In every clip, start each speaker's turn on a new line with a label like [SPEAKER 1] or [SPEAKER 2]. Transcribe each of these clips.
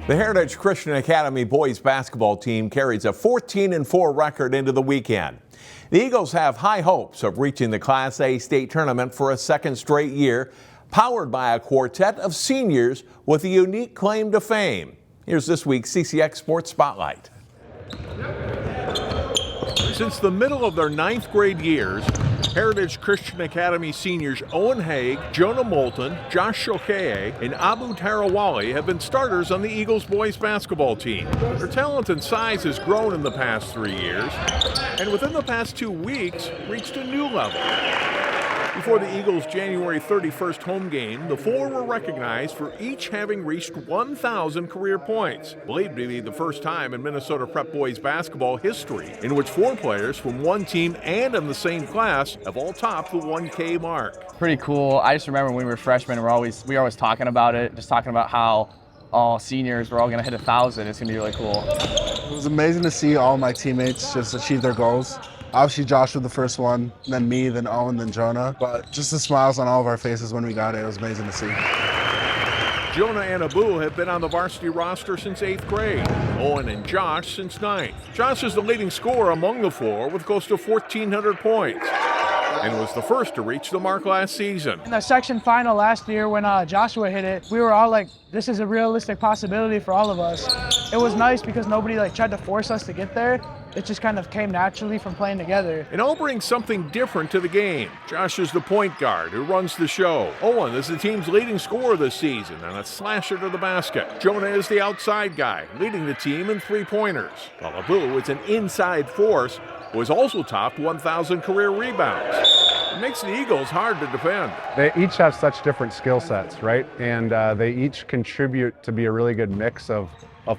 [SPEAKER 1] The Heritage Christian Academy boys basketball team carries a 14-4 record into the weekend. The Eagles have high hopes of reaching the Class A state tournament for a second straight year, powered by a quartet of seniors with a unique claim to fame. Here's this week's CCX Sports Spotlight. Since the middle of their 9th grade years, Heritage Christian Academy seniors Owen Haag, Jonah Moulton, Josh Sokeye, and Abu Tarawallie have been starters on the Eagles boys basketball team. Their talent and size has grown in the past 3 years, and within the past 2 weeks, reached a new level. Before the Eagles' January 31st home game, the four were recognized for each having reached 1,000 career points, believed to be the first time in Minnesota Prep boys basketball history in which 4 players from one team and in the same class have all topped the 1K mark.
[SPEAKER 2] Pretty cool. I just remember when we were freshmen, we were always talking about it, just talking about how all seniors were all going to hit 1,000. It's going to be really cool.
[SPEAKER 3] It was amazing to see all my teammates just achieve their goals. Obviously, Josh was the first one, then me, then Owen, then Jonah. But just the smiles on all of our faces when we got it, it was amazing to see.
[SPEAKER 1] Jonah and Abu have been on the varsity roster since 8th grade. Owen and Josh since 9th. Josh is the leading scorer among the four with close to 1,400 points and was the first to reach the mark last season.
[SPEAKER 4] In the section final last year when Joshua hit it, we were all like, this is a realistic possibility for all of us. It was nice because nobody tried to force us to get there. It just kind of came naturally from playing together.
[SPEAKER 1] And all brings something different to the game. Josh is the point guard who runs the show. Owen is the team's leading scorer this season and a slasher to the basket. Jonah is the outside guy, leading the team in 3-pointers. While Abu is an inside force who has also topped 1,000 career rebounds. It makes the Eagles hard to defend.
[SPEAKER 5] They each have such different skill sets, right? And they each contribute to be a really good mix of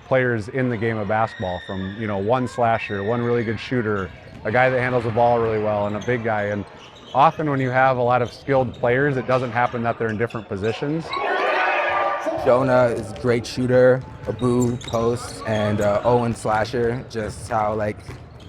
[SPEAKER 5] players in the game of basketball, from one slasher, one really good shooter, a guy that handles the ball really well, and a big guy. And often when you have a lot of skilled players, it doesn't happen that they're in different positions.
[SPEAKER 6] Jonah is a great shooter, Abu post, and Owen slasher. Just how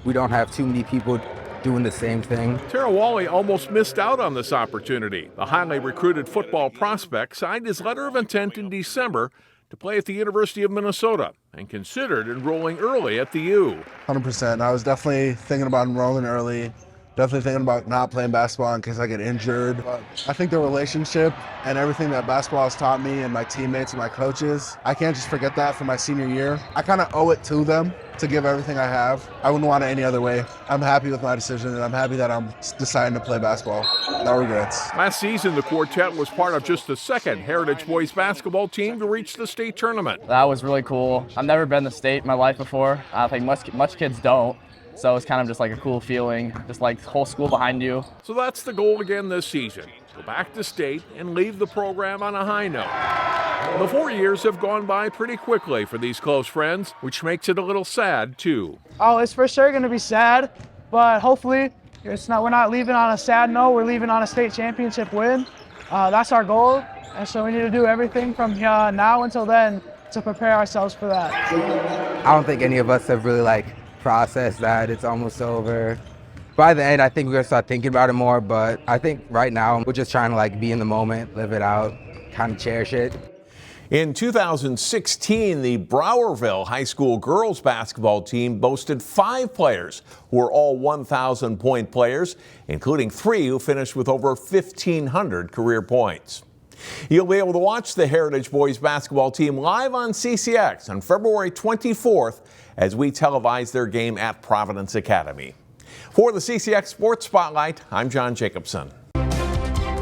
[SPEAKER 6] we don't have too many people doing the same thing.
[SPEAKER 1] Tarawallie almost missed out on this opportunity. The highly recruited football prospect signed his letter of intent in December to play at the University of Minnesota and considered enrolling early at the U.
[SPEAKER 3] 100%. I was definitely thinking about enrolling early, definitely thinking about not playing basketball in case I get injured. But I think the relationship and everything that basketball has taught me and my teammates and my coaches, I can't just forget that for my senior year. I kind of owe it to them to give everything I have. I wouldn't want it any other way. I'm happy with my decision, and I'm happy that I'm deciding to play basketball. No regrets.
[SPEAKER 1] Last season, the quartet was part of just the second Heritage boys basketball team to reach the state tournament.
[SPEAKER 2] That was really cool. I've never been to state in my life before. I think much kids don't. So it's kind of just like a cool feeling, just like the whole school behind you.
[SPEAKER 1] So that's the goal again this season. Go back to state and leave the program on a high note. The 4 years have gone by pretty quickly for these close friends, which makes it a little sad too.
[SPEAKER 4] Oh, it's for sure going to be sad, but hopefully we're not leaving on a sad note. We're leaving on a state championship win. That's our goal, and so we need to do everything from now until then to prepare ourselves for that.
[SPEAKER 6] I don't think any of us have really processed that it's almost over. By the end, I think we're gonna start thinking about it more, but I think right now we're just trying to be in the moment, live it out, kind of cherish it.
[SPEAKER 1] In 2016, the Browerville High School girls basketball team boasted 5 players who were all 1,000-point players, including 3 who finished with over 1,500 career points. You'll be able to watch the Heritage boys basketball team live on CCX on February 24th as we televise their game at Providence Academy. For the CCX Sports Spotlight, I'm John Jacobson.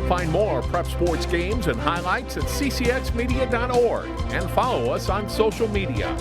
[SPEAKER 1] Find more prep sports games and highlights at ccxmedia.org and follow us on social media.